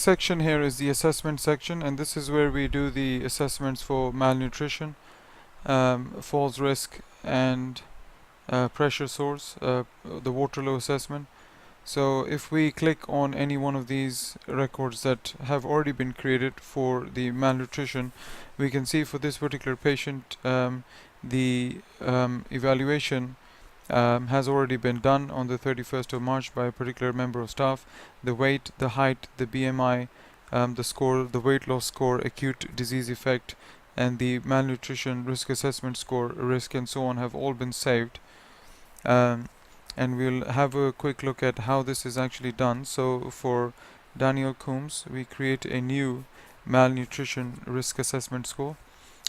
section here is the assessment section, and this is where we do the assessments for malnutrition, falls risk, and pressure source, the Waterloo assessment. So if we click on any one of these records that have already been created for the malnutrition, we can see for this particular patient the evaluation has already been done on the 31st of March by a particular member of staff. The weight, the height, the BMI, the score, the weight loss score, acute disease effect, and the malnutrition risk assessment score, risk, and so on have all been saved. And we'll have a quick look at how this is actually done. So for Daniel Coombs, we create a new malnutrition risk assessment score,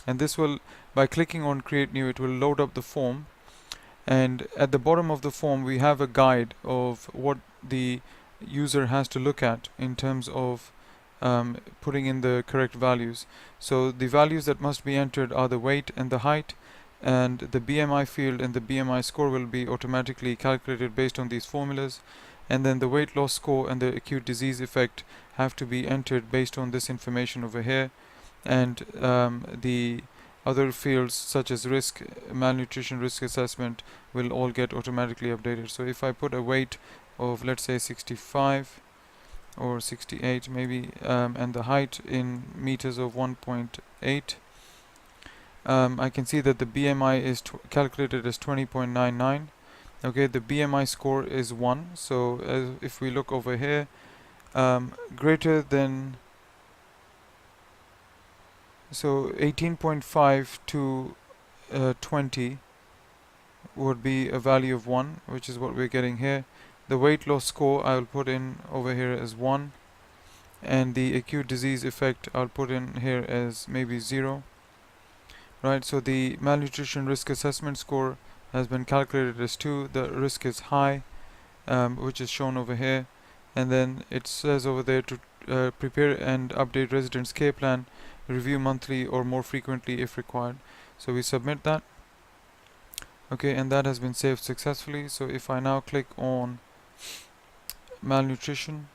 and this will, by clicking on create new, it will load up the form, and at the bottom of the form we have a guide of what the user has to look at in terms of putting in the correct values. So the values that must be entered are the weight and the height, and the BMI field and the BMI score will be automatically calculated based on these formulas, and then the weight loss score and the acute disease effect have to be entered based on this information over here, and the other fields such as risk, malnutrition risk assessment will all get automatically updated. So if I put a weight of, let's say, 65 or 68 maybe, and the height in meters of 1.8, I can see that the BMI is calculated as 20.99. Okay, the BMI score is 1. So if we look over here, greater than, so 18.5 to 20 would be a value of 1, which is what we're getting here. The weight loss score I'll put in over here as 1, and the acute disease effect I'll put in here as maybe 0. Right, so the malnutrition risk assessment score has been calculated as 2. The risk is high, which is shown over here, and then it says over there to prepare and update resident's care plan, review monthly or more frequently if required. So we submit that. Okay, and that has been saved successfully. So if I now click on malnutrition,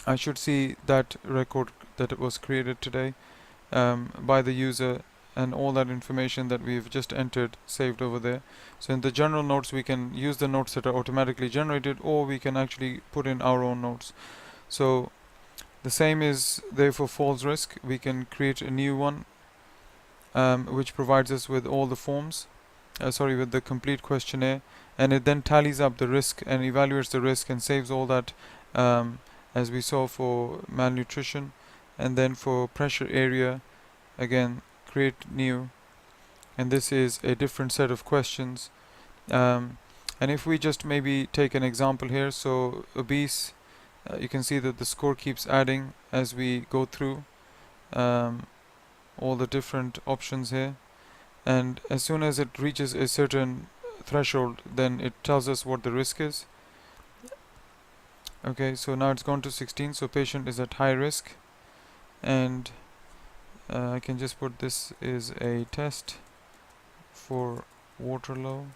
I should see that record that was created today by the user, and all that information that we've just entered saved over there. So in the general notes, we can use the notes that are automatically generated, or we can actually put in our own notes. So the same is there for falls risk. We can create a new one which provides us with all the forms, with the complete questionnaire, and it then tallies up the risk and evaluates the risk and saves all that as we saw for malnutrition. And then for pressure area, again, create new, and this is a different set of questions. And if we just maybe take an example here, so obese, you can see that the score keeps adding as we go through all the different options here, and as soon as it reaches a certain threshold, then it tells us what the risk is. Okay, so now it's gone to 16, so patient is at high risk, and I can just put this is a test for Waterloo,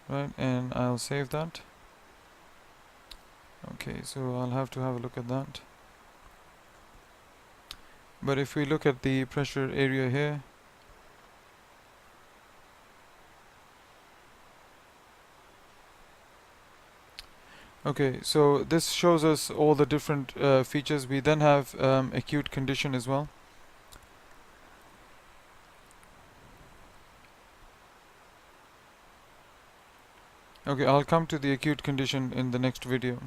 right, and I'll save that. Okay, so I'll have to have a look at that. But if we look at the pressure area here, okay, so this shows us all the different features. We then have acute condition as well. Okay, I'll come to the acute condition in the next video.